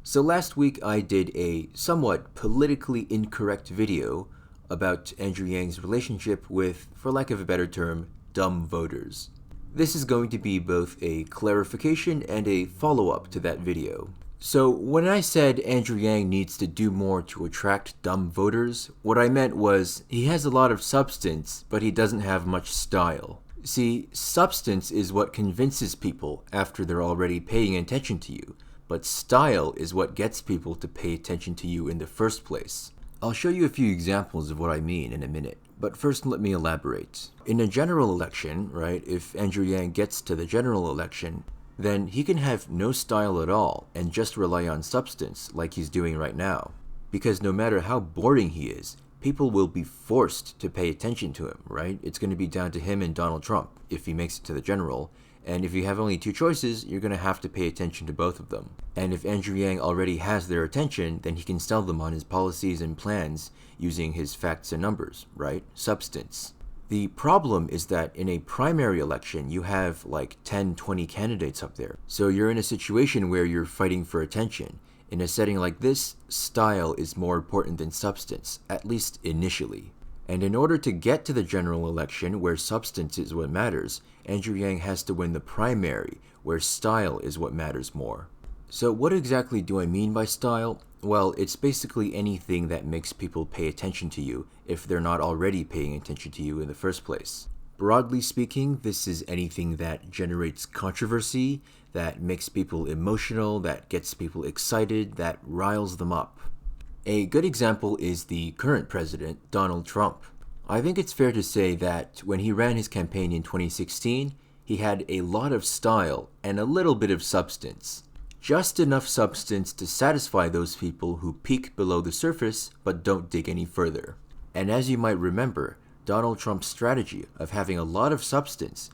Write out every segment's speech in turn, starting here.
So last week I did a somewhat politically incorrect video about Andrew Yang's relationship with, for lack of a better term, dumb voters. This is going to be both a clarification and a follow-up to that video. So when I said Andrew Yang needs to do more to attract dumb voters, what I meant was he has a lot of substance, but he doesn't have much style. See, substance is what convinces people after they're already paying attention to you, but style is what gets people to pay attention to you in the first place. I'll show you a few examples of what I mean in a minute, but first let me elaborate. In a general election, right, if Andrew Yang gets to the general election, then he can have no style at all and just rely on substance like he's doing right now. Because no matter how boring he is, people will be forced to pay attention to him, right? It's going to be down to him and Donald Trump if he makes it to the general. And if you have only two choices, you're going to have to pay attention to both of them. And if Andrew Yang already has their attention, then he can sell them on his policies and plans using his facts and numbers, right? Substance. The problem is that in a primary election, you have like 10, 20 candidates up there. So you're in a situation where you're fighting for attention. In a setting like this, style is more important than substance, at least initially. And in order to get to the general election, where substance is what matters, Andrew Yang has to win the primary, where style is what matters more. So what exactly do I mean by style? Well, it's basically anything that makes people pay attention to you if they're not already paying attention to you in the first place. Broadly speaking, this is anything that generates controversy, that makes people emotional, that gets people excited, that riles them up. A good example is the current president, Donald Trump. I think it's fair to say that when he ran his campaign in 2016, he had a lot of style and a little bit of substance. Just enough substance to satisfy those people who peek below the surface but don't dig any further. And as you might remember, Donald Trump's strategy of having a lot of substance,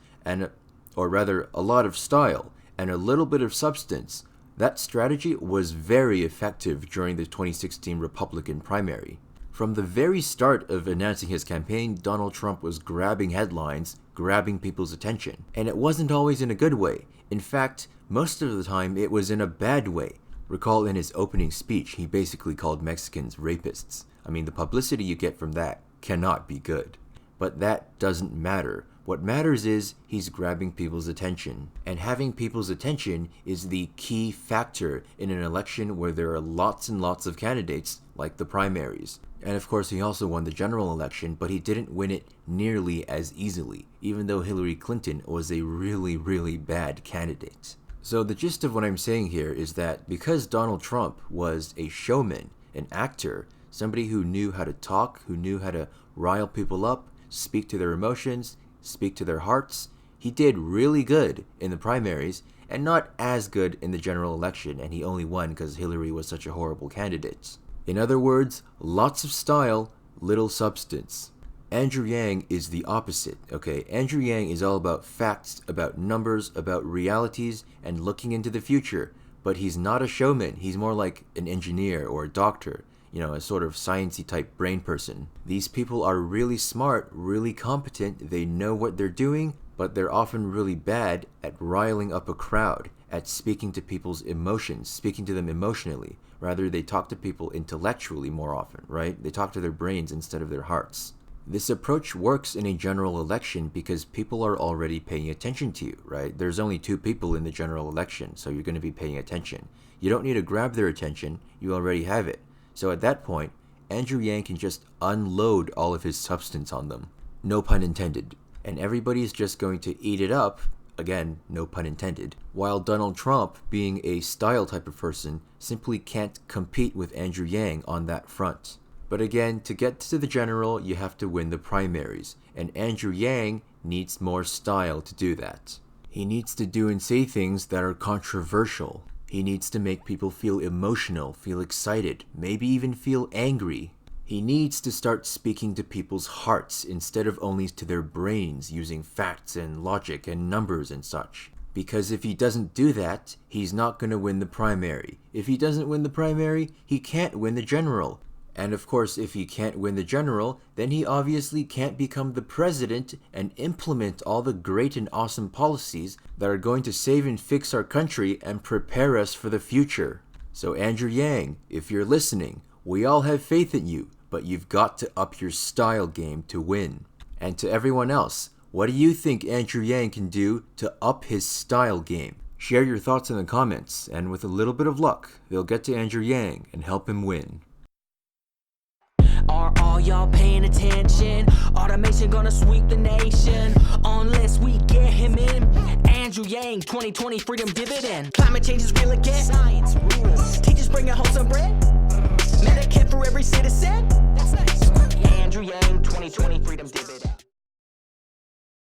or rather a lot of style and a little bit of substance, that strategy was very effective during the 2016 Republican primary. From the very start of announcing his campaign, Donald Trump was grabbing headlines, grabbing people's attention. And it wasn't always in a good way. In fact, most of the time it was in a bad way. Recall in his opening speech, he basically called Mexicans rapists. I mean, the publicity you get from that cannot be good. But that doesn't matter. What matters is he's grabbing people's attention. And having people's attention is the key factor in an election where there are lots and lots of candidates, like the primaries. And of course, he also won the general election, but he didn't win it nearly as easily, even though Hillary Clinton was a really, really bad candidate. So the gist of what I'm saying here is that because Donald Trump was a showman, an actor, somebody who knew how to talk, who knew how to rile people up, speak to their emotions, speak to their hearts, he did really good in the primaries and not as good in the general election, and he only won because Hillary was such a horrible candidate. In other words, lots of style, little substance. Andrew Yang is the opposite, okay? Andrew Yang is all about facts, about numbers, about realities, and looking into the future. But he's not a showman. He's more like an engineer or a doctor, a sort of sciencey type brain person. These people are really smart, really competent, they know what they're doing, but they're often really bad at riling up a crowd, at speaking to people's emotions, speaking to them emotionally. Rather, they talk to people intellectually more often, right? They talk to their brains instead of their hearts. This approach works in a general election because people are already paying attention to you, right? There's only two people in the general election, so you're going to be paying attention. You don't need to grab their attention, you already have it. So at that point, Andrew Yang can just unload all of his substance on them. No pun intended. And everybody's just going to eat it up, again, no pun intended, while Donald Trump, being a style type of person, simply can't compete with Andrew Yang on that front. But again, to get to the general, you have to win the primaries, and Andrew Yang needs more style to do that. He needs to do and say things that are controversial. He needs to make people feel emotional, feel excited, maybe even feel angry. He needs to start speaking to people's hearts instead of only to their brains using facts and logic and numbers and such. Because if he doesn't do that, he's not going to win the primary. If he doesn't win the primary, he can't win the general. And of course, if he can't win the general, then he obviously can't become the president and implement all the great and awesome policies that are going to save and fix our country and prepare us for the future. So Andrew Yang, if you're listening, we all have faith in you, but you've got to up your style game to win. And to everyone else, what do you think Andrew Yang can do to up his style game? Share your thoughts in the comments, and with a little bit of luck, they'll get to Andrew Yang and help him win. Are all y'all paying attention? Automation gonna sweep the nation unless we get him in. Andrew Yang, 2020 freedom dividend. Climate change is real again. Science rules. Teachers bringing home some bread. Medicare for every citizen. Andrew Yang, 2020 freedom dividend.